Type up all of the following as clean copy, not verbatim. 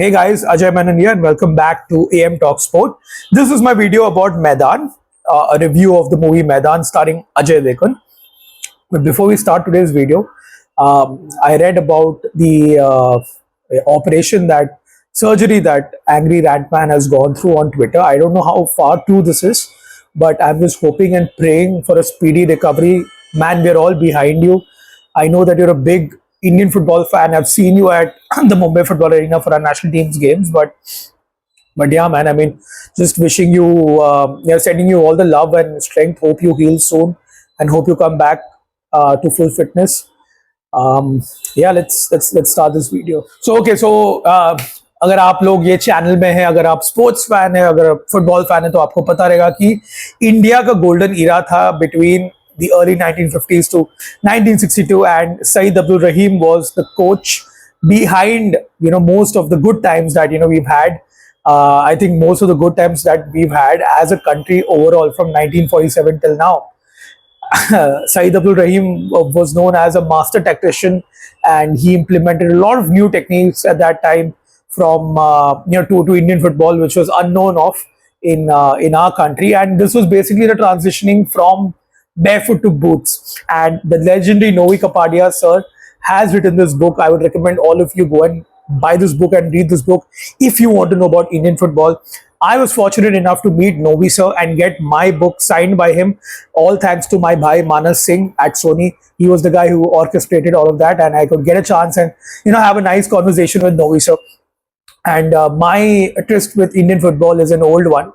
Hey guys, Ajay Menon here and welcome back to AM Talk Sport. This is my video about Maidaan, a review of the movie Maidaan starring Ajay Devgn. But before we start today's video, I read about the operation that surgery that Angry Rant Man has gone through on Twitter. I don't know how far true this is, but I'm just hoping and praying for a speedy recovery. Man, we're all behind you. I know that you're a big Indian football fan. I've seen you at the Mumbai Football Arena for our national team's games, but yeah, man. I mean, just wishing you, sending you all the love and strength. Hope you heal soon, and hope you come back to full fitness. Yeah, let's start this video. So अगर आप लोग ये channel में हैं, अगर आप sports fan है, अगर आप फुटबॉल फैन है, तो आपको पता रहेगा कि इंडिया का गोल्डन ईरा था between the early 1950s to 1962, and Saeed Abdul Rahim was the coach behind most of the good times that we've had. I think most of the good times that we've had as a country overall from 1947 till now. Saeed Abdul Rahim was known as a master tactician, and he implemented a lot of new techniques at that time from to Indian football, which was unknown of in our country. And this was basically the transitioning from barefoot to boots. And the legendary Novi Kapadia sir has written this book. I would recommend all of you go and buy this book and read this book if you want to know about Indian football. I was fortunate enough to meet Novi sir and get my book signed by him, all thanks to my bhai Manas Singh at Sony. He was the guy who orchestrated all of that, and I could get a chance and have a nice conversation with Novi sir. And my tryst with Indian football is an old one,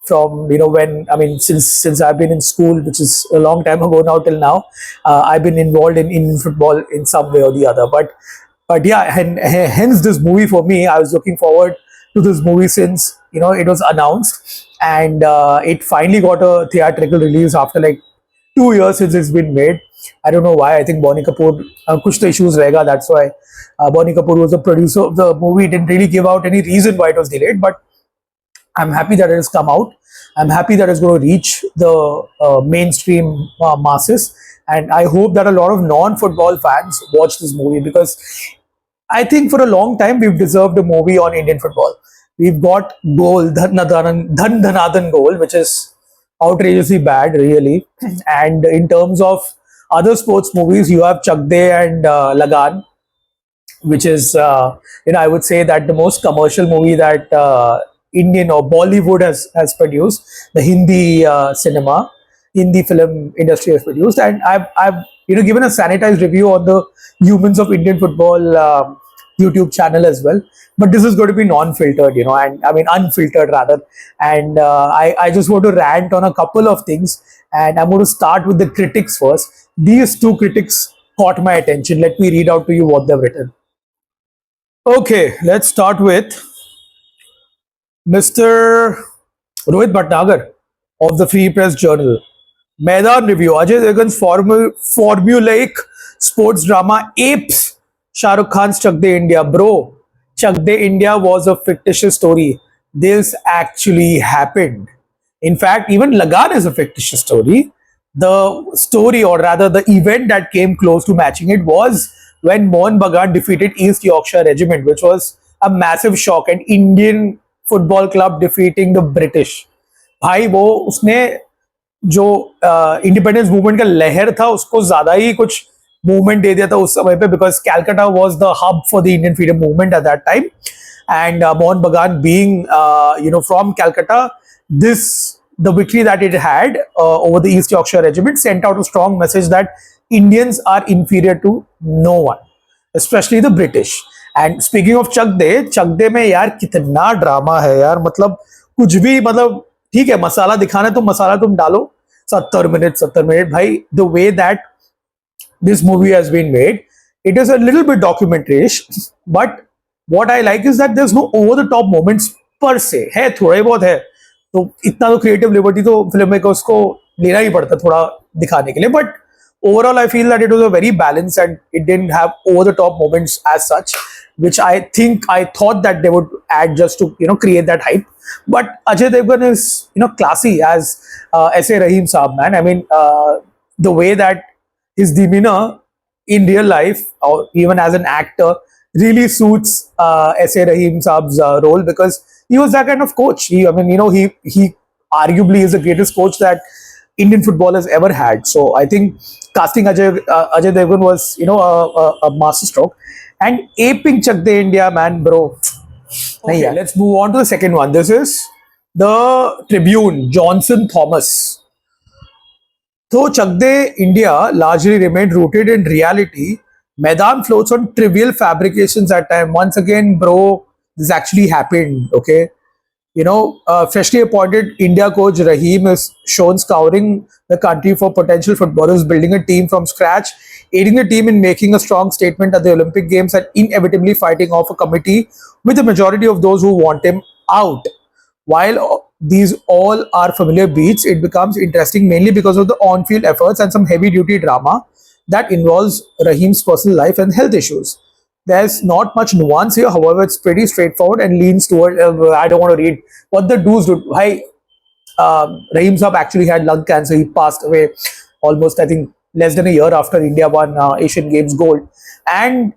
from when since I've been in school, which is a long time ago now till now. I've been involved in Indian football in some way or the other. But yeah, and hence this movie for me. I was looking forward to this movie since it was announced, and it finally got a theatrical release after like 2 years since it's been made. I don't know why. I think Bonnie Kapoor kuch to issues rahega. That's why Bonnie Kapoor was the producer of the movie. Didn't really give out any reason why it was delayed, but I'm happy that it has come out. I'm happy that it's going to reach the mainstream masses, and I hope that a lot of non-football fans watch this movie, because I think for a long time we've deserved a movie on Indian football. We've got Goal, Dhan Dhanadan Goal, which is outrageously bad, really. And in terms of other sports movies, you have Chak De and Lagan, which is, I would say that the most commercial movie that Indian or Bollywood has produced, the Hindi cinema, Hindi film industry has produced. And I've given a sanitized review on the Humans of Indian Football YouTube channel as well. But this is going to be non-filtered, and I mean unfiltered rather. And I just want to rant on a couple of things, and I'm going to start with the critics first. These two critics caught my attention. Let me read out to you what they've written. Okay, let's start with Mr. Rohit Bhatnagar of the Free Press Journal. Maidaan review. Ajay Devgn's formulaic sports drama apes Shah Rukh Khan's Chak De India. Bro, Chak De India was a fictitious story. This actually happened. In fact, even Lagan is a fictitious story. The story, or rather the event that came close to matching it, was when Mohun Bagan defeated East Yorkshire Regiment, which was a massive shock. An Indian football club defeating the British. भाई वो उसने जो independence movement का लहर था उसको ज्यादा ही कुछ मूवमेंट दे दिया था उस समय पे, because Calcutta was the hub for the Indian freedom movement at that time. And Mohan बगान being from Calcutta, the victory that it had over the East Yorkshire Regiment sent out a strong message that Indians are inferior to no one, especially the British. And speaking of Chak De में यार कितना drama है यार. मतलब कुछ भी, मतलब ठीक है, मसाला दिखाना है तो मसाला तुम डालो. 70 मिनट भाई. The way that this movie has been made, it is a little bit documentaryish, but what I like is that there is no over the top moments per se. है थोड़े बहुत है, तो इतना तो क्रिएटिव लिबर्टी तो film makers को लेना ही पड़ता थोड़ा दिखाने के लिए. But overall, I feel that it was a very balanced, and it didn't have over the top moments as such, which I thought that they would add just to create that hype. But Ajay Devgn is classy as SA Rahim Saab, man. I mean, the way that his demeanor in real life, or even as an actor, really suits SA Rahim Saab's role, because he was that kind of coach. I mean, he arguably is the greatest coach that Indian football has ever had. So I think casting Ajay Devgn was, a masterstroke. And aping Chak De India, man, bro. Okay, let's move on to the second one. This is the Tribune, Johnson Thomas. Though Chak De India largely remained rooted in reality, Maidaan floats on trivial fabrications at time. Once again, bro, this actually happened. Okay, freshly appointed India coach Rahim is shown scouring the country for potential footballers, building a team from scratch, aiding the team in making a strong statement at the Olympic Games, and inevitably fighting off a committee with the majority of those who want him out. While these all are familiar beats, it becomes interesting mainly because of the on-field efforts and some heavy-duty drama that involves Rahim's personal life and health issues. There's not much nuance here, however, it's pretty straightforward and leans toward. I don't want to read what the dudes do. Hi, Rahim Saab actually had lung cancer. He passed away almost, I think, less than a year after India won Asian Games gold. And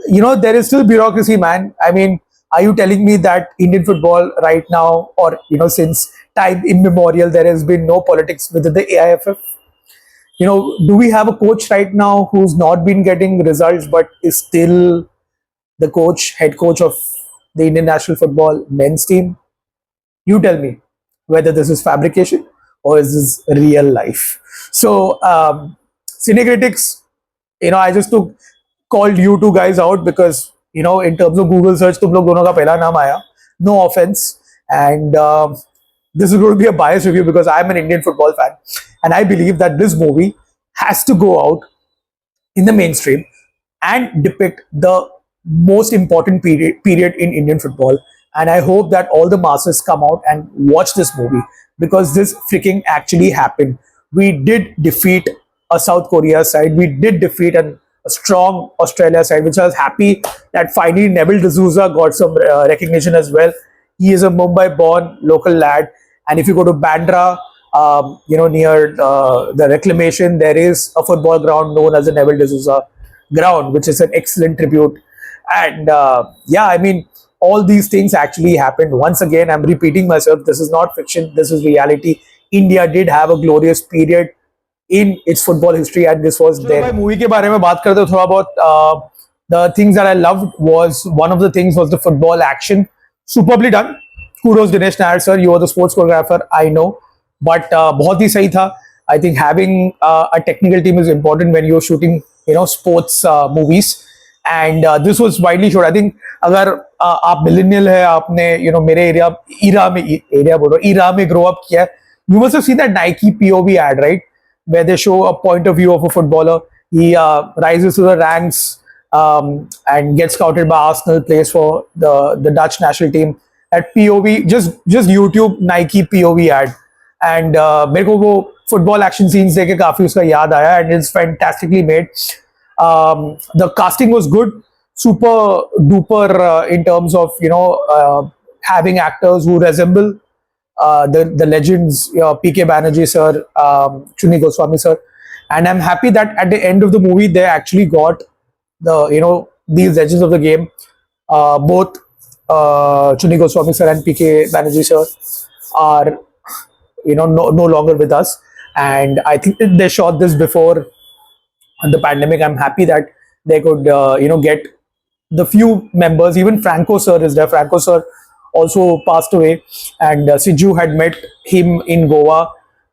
there is still bureaucracy, man. I mean, are you telling me that Indian football right now, or since time immemorial, there has been no politics within the AIFF? Do we have a coach right now who's not been getting results but is still the head coach of the Indian national football men's team? You tell me whether this is fabrication or is this real life. So, Cinecritics, I just called you two guys out because, in terms of Google search, tum log dono ka pehla naam aaya. No offense. And this is going to be a biased review because I'm an Indian football fan. And I believe that this movie has to go out in the mainstream and depict the most important period in Indian football. And I hope that all the masses come out and watch this movie, because this freaking actually happened. We did defeat a South Korea side. We did defeat a strong Australia side, which I was happy that finally Neville D'Souza got some recognition as well. He is a Mumbai-born local lad. And if you go to Bandra, near the Reclamation, there is a football ground known as the Neville D'Souza ground, which is an excellent tribute. And I mean, all these things actually happened. Once again, I'm repeating myself. This is not fiction. This is reality. India did have a glorious period in its football history, and this was there. Movie के बारे में बात करते हैं थोड़ा बहुत. The things that I loved was, one of the things was the football action. Superbly done. Kudos Dinesh Nair sir. You are the sports choreographer, I know. But बहुत ही सही था. I think having a technical team is important when you're shooting, sports movies. And this was widely showed. I think अगर आप millennial है, आपने मेरे era में grow up किया, you must have seen that Nike POV ad, right? Where they show a point of view of a footballer. He rises to the ranks and gets scouted by Arsenal, plays for the Dutch national team. At POV, just YouTube Nike POV ad. And मेरे को वो football action scenes देख के काफी उसका याद आया, and it's fantastically made. The casting was good, super duper in terms of having actors who resemble the legends, PK Banerjee sir, Chunni Goswami sir, and I'm happy that at the end of the movie they actually got these legends of the game, both Chunni Goswami sir and PK Banerjee sir are no longer with us, and I think that they shot this before the pandemic. I'm happy that they could get the few members. Even Franco sir is there. Franco sir also passed away, and Siju had met him in Goa,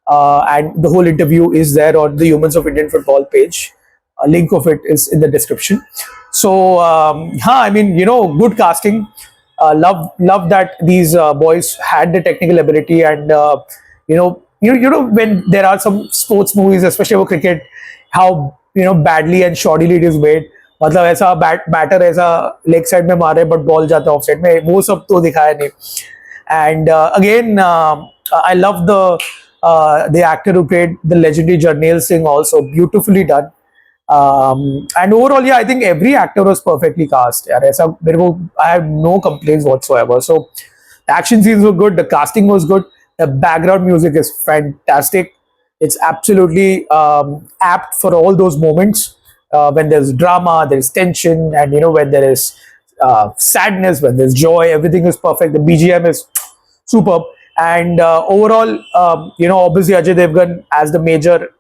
and the whole interview is there on the Humans of Indian Football page. A link of it is in the description. So I mean, good casting. Love that these boys had the technical ability, and when there are some sports movies, especially for cricket, how badly and shoddily it is made. मतलब ऐसा batter ऐसा leg side में मारे but ball जाता है of side में, वो सब तो दिखाया नहीं. And again I love the actor who played the legendary Jarnail Singh, also beautifully done. And overall, yeah, I think every actor was perfectly cast. यार ऐसा मेरे को, I have no complaints whatsoever. So the action scenes were good, the casting was good, the background music is fantastic. It's absolutely apt for all those moments when there's drama, there's tension, and when there is sadness, when there's joy, everything is perfect. The BGM is superb, and overall, obviously Ajay Devgn as the major,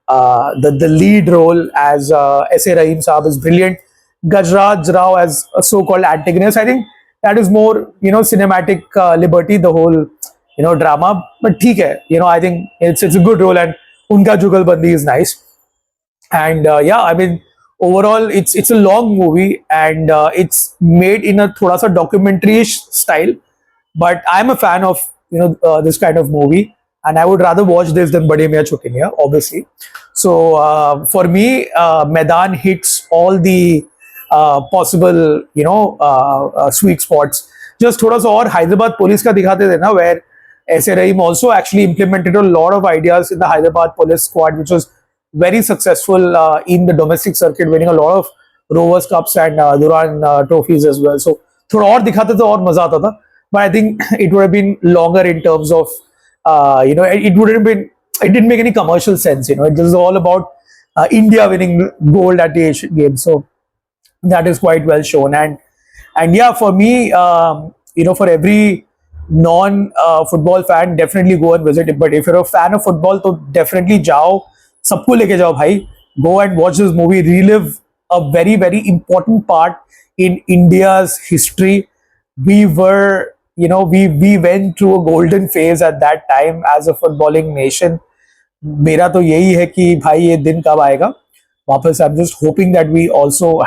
the lead role as SA Rahim Saab is brilliant. Gajraj Rao as a so-called antagonist, I think that is more, cinematic liberty, the whole, drama. But theek hai, I think it's a good role, and unka jugalbandi is nice. And yeah, I mean, overall, it's a long movie, and it's made in a thoda sa documentary-ish style. But I'm a fan of this kind of movie, and I would rather watch this than Bade Miyan Chote Miyan, obviously. So for me, Maidaan hits all the possible sweet spots. Just thoda sa aur Hyderabad police ka dikhate the na, where SA Rahim also actually implemented a lot of ideas in the Hyderabad police squad, which was very successful in the domestic circuit, winning a lot of Rovers Cups and Duran trophies as well. So थोड़ा और दिखाते तो और मजा आता था. But I think it would have been longer in terms of, it wouldn't have been, it didn't make any commercial sense. It was all about India winning gold at the Asian Games. So that is quite well shown. And yeah, for me, for every non-football fan, definitely go and visit it. But if you're a fan of football, तो definitely जाओ, सबको लेके जाओ भाई. Go and watch this movie, relive a very, very important part in India's history. We were, we went through a golden phase at that time as a footballing nation. मेरा तो यही है कि भाई ये दिन कब आएगा वापस. I'm just hoping that we also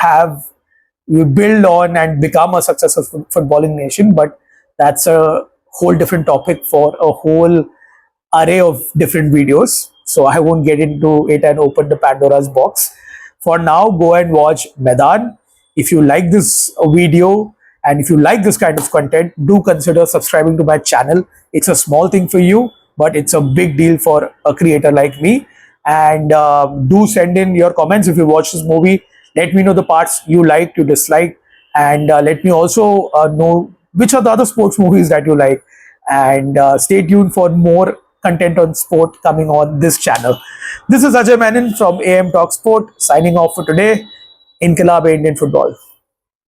we build on and become a successful footballing nation. But that's a whole different topic for a whole array of different videos. So I won't get into it and open the Pandora's box. For now, go and watch Maidaan. If you like this video and if you like this kind of content, do consider subscribing to my channel. It's a small thing for you, but it's a big deal for a creator like me. And do send in your comments if you watch this movie. Let me know the parts you liked, you disliked, and let me also know which are the other sports movies that you like. And stay tuned for more content on sport coming on this channel. This is Ajay Menon from AM Talk Sport, signing off for today. Inqilab Indian Football.